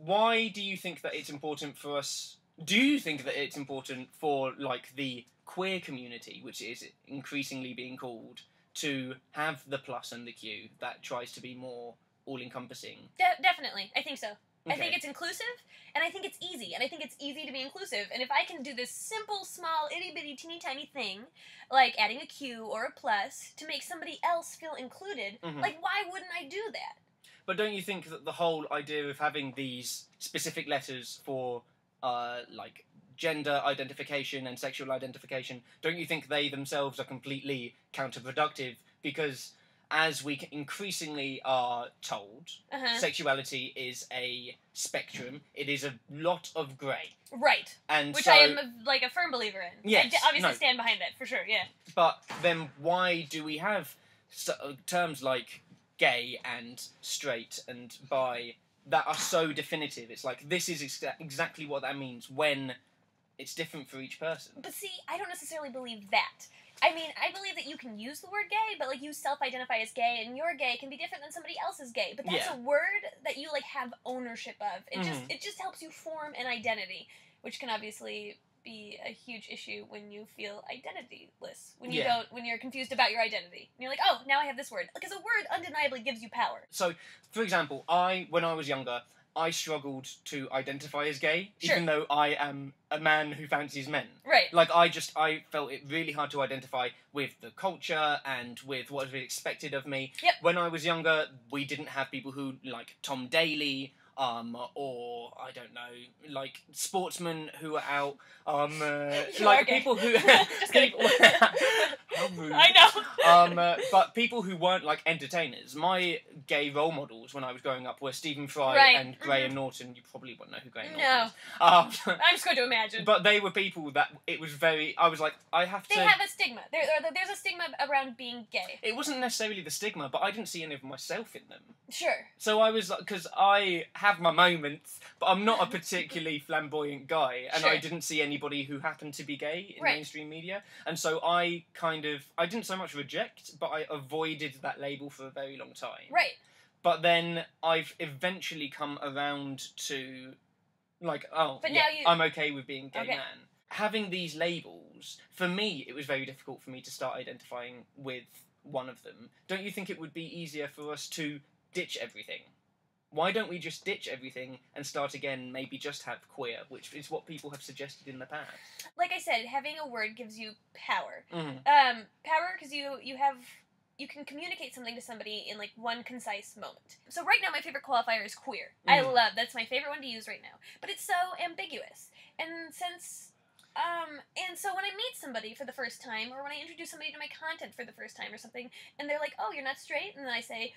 why do you think that it's important for us... Do you think that it's important for, like, the queer community, which is increasingly being called, to have the plus and the Q that tries to be more all-encompassing? Definitely. I think so. Okay. I think it's inclusive, and I think it's easy, and I think it's easy to be inclusive. And if I can do this simple, small, itty-bitty, teeny-tiny thing, like adding a Q or a plus, to make somebody else feel included, like, why wouldn't I do that? But don't you think that the whole idea of having these specific letters for, like, gender identification and sexual identification, don't you think they themselves are completely counterproductive? Because, as we increasingly are told, sexuality is a spectrum. It is a lot of grey. Right. And which so, I am, a firm believer in. Yes. I obviously stand behind that, for sure, yeah. But then why do we have terms like gay and straight and bi that are so definitive? It's like, this is exactly what that means, when it's different for each person. But see, I don't necessarily believe that. I mean, I believe that you can use the word gay, but, like, you self-identify as gay, and your gay can be different than somebody else's gay. But that's a word that you, like, have ownership of. It just helps you form an identity, which can obviously be a huge issue when you feel identityless, when you don't, when you're confused about your identity. And you're like, oh, now I have this word. Because a word undeniably gives you power. So, for example, when I was younger, I struggled to identify as gay, Sure. even though I am a man who fancies men. Right. Like, I felt it really hard to identify with the culture and with what was expected of me. Yep. When I was younger, we didn't have people who, like, Tom Daley, or, I don't know, like, sportsmen who are out, like, people who... Just kidding. How rude. I know. But people who weren't, like, entertainers. My gay role models when I was growing up were Stephen Fry and Graham Norton. You probably wouldn't know who Graham Norton is. I'm just going to imagine. But they were people that it was very... I was like, I have to... They have a stigma. There's a stigma around being gay. It wasn't necessarily the stigma, but I didn't see any of myself in them. Sure. So I was like... Because I have my moments, but I'm not a particularly flamboyant guy, and I didn't see anybody who happened to be gay in mainstream media. And so I I didn't so much reject, but I avoided that label for a very long time. Right. But then I've eventually come around to, like, oh, but yeah, now I'm okay with being a gay man. Having these labels, for me, it was very difficult for me to start identifying with one of them. Don't you think it would be easier for us to ditch everything? Why don't we just ditch everything and start again, maybe just have queer, which is what people have suggested in the past? Like I said, having a word gives you power. Power because you can communicate something to somebody in, like, one concise moment. So right now my favorite qualifier is queer. That's my favorite one to use right now. But it's so ambiguous. And so when I meet somebody for the first time, or when I introduce somebody to my content for the first time or something, and they're like, oh, you're not straight? And then I say...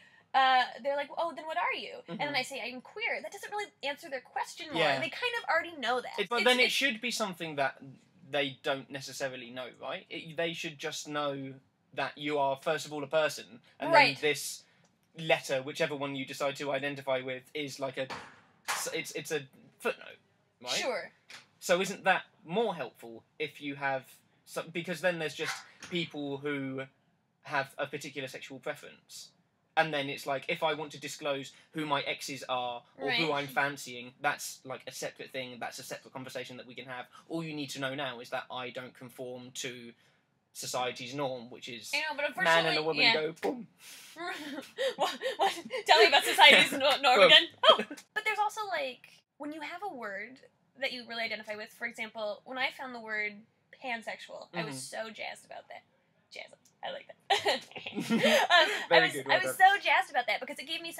they're like, oh, then what are you? And then I say, I'm queer. That doesn't really answer their question more. They kind of already know that. But then it should be something that they don't necessarily know, right? They should just know that you are, first of all, a person, and then this letter, whichever one you decide to identify with, is like it's a footnote, right? Sure. So isn't that more helpful if you have... because then there's just people who have a particular sexual preference. And then it's like, if I want to disclose who my exes are, or who I'm fancying, that's, like, a separate thing, that's a separate conversation that we can have. All you need to know now is that I don't conform to society's norm, which is man and a woman go, boom. what? Tell me about society's norm again. Oh. But there's also, like, when you have a word that you really identify with, for example, when I found the word pansexual, I was so jazzed about that. Jazza. I like that. I was so jazzed about that because it gave me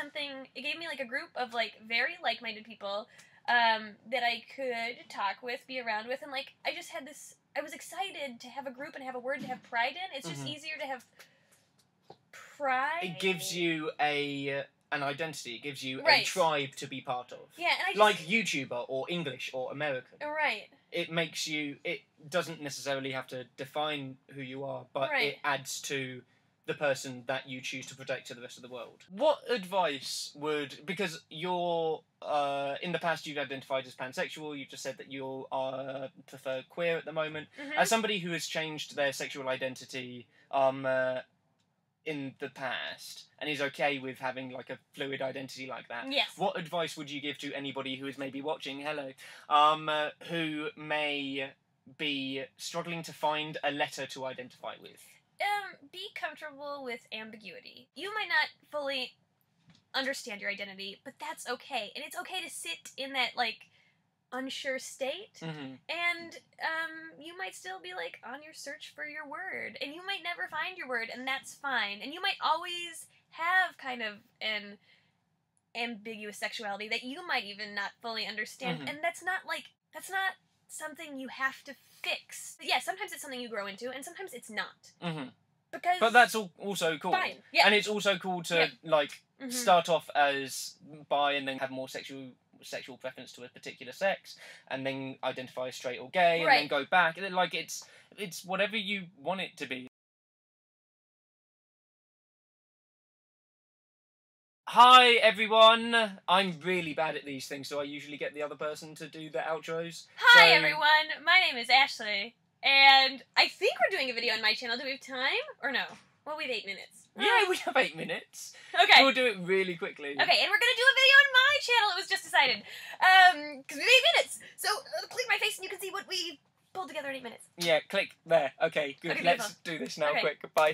like a group of, like, very like-minded people that I could talk with, be around with, and, like, I just had this, I was excited to have a group and have a word to have pride in. It's just easier to have pride. It gives you an identity. It gives you a tribe to be part of. Yeah, and I just... Like YouTuber or English or American. Right. It makes you... It doesn't necessarily have to define who you are, but it adds to the person that you choose to protect to the rest of the world. What advice would... Because you're... in the past, you've identified as pansexual. You've just said that you prefer queer at the moment. As somebody who has changed their sexual identity... in the past and is okay with having like a fluid identity like that. Yes. What advice would you give to anybody who is maybe watching, hello, who may be struggling to find a letter to identify with? Be comfortable with ambiguity. You might not fully understand your identity, but that's okay. And it's okay to sit in that, like, unsure state. Mm-hmm. And, you might still be, like, on your search for your word. And you might never find your word, and that's fine. And you might always have kind of an ambiguous sexuality that you might even not fully understand. Mm-hmm. And that's not something you have to fix. But yeah, sometimes it's something you grow into, and sometimes it's not. Mm-hmm. Because but that's also cool. Fine. Yeah. And it's also cool to start off as bi and then have more sexual preference to a particular sex, and then identify as straight or gay, and then go back. Like it's whatever you want it to be. Hi everyone! I'm really bad at these things, so I usually get the other person to do the outros. Hi everyone! My name is Ashley, and I think we're doing a video on my channel. Do we have time? Or no? Well, we have 8 minutes. Yeah, we have 8 minutes. Okay. We'll do it really quickly. Okay, and we're gonna do a video on my channel. It was just decided. Because we have 8 minutes. So, click my face and you can see what we pulled together in 8 minutes. Yeah, click there. Okay, good. Okay, Let's do this now, quick. Bye.